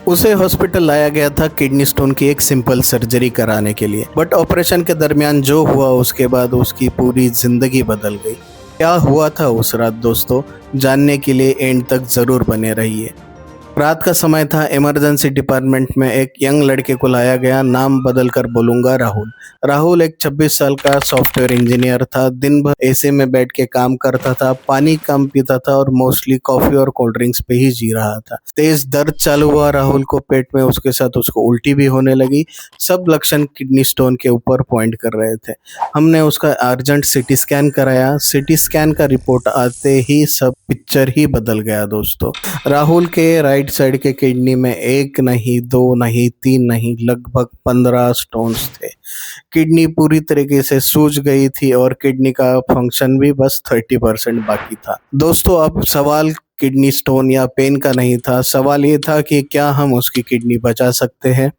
उसे हॉस्पिटल लाया गया था किडनी स्टोन की एक सिंपल सर्जरी कराने के लिए, बट ऑपरेशन के दरमियान जो हुआ उसके बाद उसकी पूरी जिंदगी बदल गई। क्या हुआ था उस रात दोस्तों, जानने के लिए एंड तक जरूर बने रहिए। रात का समय था। इमरजेंसी डिपार्टमेंट में एक यंग लड़के को लाया गया। नाम बदल कर बोलूंगा राहुल। राहुल एक 26 साल का सॉफ्टवेयर इंजीनियर था। दिन भर एसी में बैठ के काम करता था, पानी कम पीता था और मोस्टली कॉफी और कोल्ड ड्रिंक्स पे ही जी रहा था। तेज दर्द चालू हुआ राहुल को पेट में, उसके साथ उसको उल्टी भी होने लगी। सब लक्षण किडनी स्टोन के ऊपर पॉइंट कर रहे थे। हमने उसका अर्जेंट सिटी स्कैन कराया। सिटी स्कैन का रिपोर्ट आते ही सब पिक्चर ही बदल गया दोस्तों। राहुल के राइट साइड के किडनी में एक नहीं, दो नहीं, तीन नहीं, लगभग 15 स्टोन्स थे। किडनी पूरी तरीके से सूज गई थी और किडनी का फंक्शन भी बस 30% बाकी था। दोस्तों अब सवाल किडनी स्टोन या पेन का नहीं था, सवाल ये था कि क्या हम उसकी किडनी बचा सकते हैं।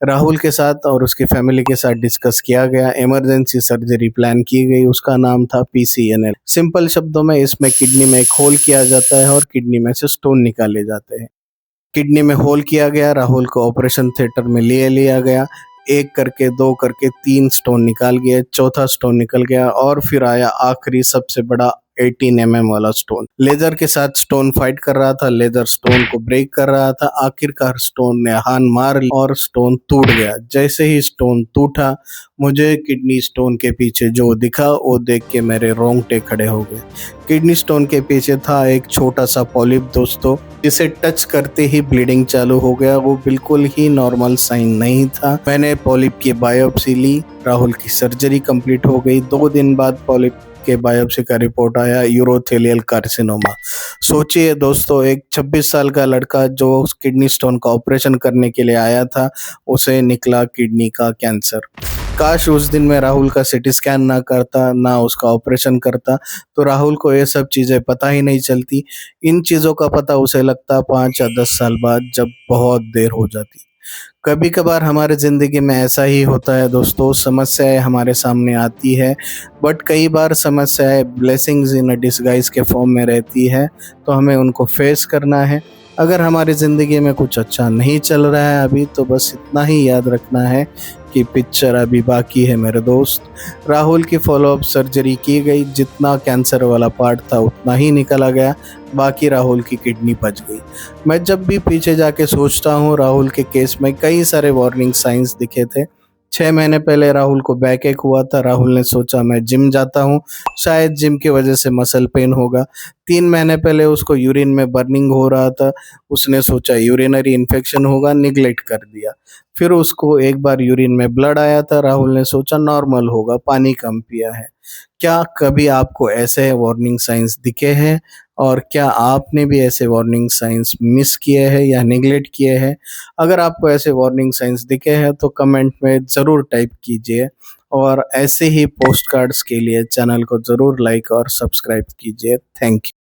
राहुल के साथ और उसकी फैमिली के साथ डिस्कस किया गया। इमरजेंसी सर्जरी प्लान की गई। उसका नाम था PCNL। सिंपल शब्दों में इसमें किडनी में एक होल किया जाता है और किडनी में से स्टोन निकाले जाते हैं। किडनी में होल किया गया। राहुल को ऑपरेशन थिएटर में ले लिया गया। एक करके, दो करके, 3 स्टोन निकाल गए, चौथा स्टोन निकल गया और फिर आया आखिरी सबसे बड़ा 18 mm वाला स्टोन। लेजर के साथ स्टोन फाइट कर रहा था। लेजर स्टोन को ब्रेक कर रहा था। आखिरकार स्टोन ने हान मार ली और स्टोन टूट गया। जैसे ही स्टोन टूटा, मुझे किडनी स्टोन के पीछे जो दिखा वो देख के मेरे रोंगटे खड़े हो गए। किडनी स्टोन के पीछे था एक छोटा सा पॉलिप दोस्तों, जिसे टच करते ही ब्लीडिंग चालू हो गया। वो बिल्कुल ही नॉर्मल साइन नहीं था। मैंने पॉलिप की बायोप्सी ली। राहुल की सर्जरी कंप्लीट हो गई। 2 दिन बाद पॉलिप के बायोप्सी का रिपोर्ट आया, यूरोथेलियल कार्सिनोमा। सोचिए दोस्तों, एक 26 साल का लड़का जो किडनी स्टोन का ऑपरेशन करने के लिए आया था, उसे निकला किडनी का कैंसर। काश उस दिन मैं राहुल का सिटी स्कैन ना करता, ना उसका ऑपरेशन करता, तो राहुल को ये सब चीज़ें पता ही नहीं चलती। इन चीज़ों का पता उसे लगता 5 या 10 साल बाद, जब बहुत देर हो जाती। कभी कभार हमारे ज़िंदगी में ऐसा ही होता है दोस्तों, समस्याएं हमारे सामने आती है, बट कई बार समस्याएं ब्लेसिंग्स इन अ डिसगाइज के फॉर्म में रहती है, तो हमें उनको फेस करना है। अगर हमारी ज़िंदगी में कुछ अच्छा नहीं चल रहा है अभी, तो बस इतना ही याद रखना है कि पिक्चर अभी बाकी है मेरे दोस्त। राहुल की फॉलोअप सर्जरी की गई। जितना कैंसर वाला पार्ट था उतना ही निकला गया, बाकी राहुल की किडनी बच गई। मैं जब भी पीछे जाके सोचता हूँ, राहुल के केस में कई सारे वार्निंग साइंस दिखे थे। 6 महीने पहले राहुल को बैक एक हुआ था। राहुल ने सोचा मैं जिम जाता हूँ, शायद जिम की वजह से मसल पेन होगा। 3 महीने पहले उसको यूरिन में बर्निंग हो रहा था। उसने सोचा यूरिनरी इन्फेक्शन होगा, निगलेक्ट कर दिया। फिर उसको एक बार यूरिन में ब्लड आया था। राहुल ने सोचा नॉर्मल होगा, पानी कम पिया है। क्या कभी आपको ऐसे वार्निंग साइंस दिखे हैं? और क्या आपने भी ऐसे वार्निंग साइंस मिस किए हैं या नेगलेक्ट किए हैं? अगर आपको ऐसे वार्निंग साइंस दिखे हैं तो कमेंट में ज़रूर टाइप कीजिए, और ऐसे ही पोस्ट कार्ड्स के लिए चैनल को ज़रूर लाइक और सब्सक्राइब कीजिए। Thank you.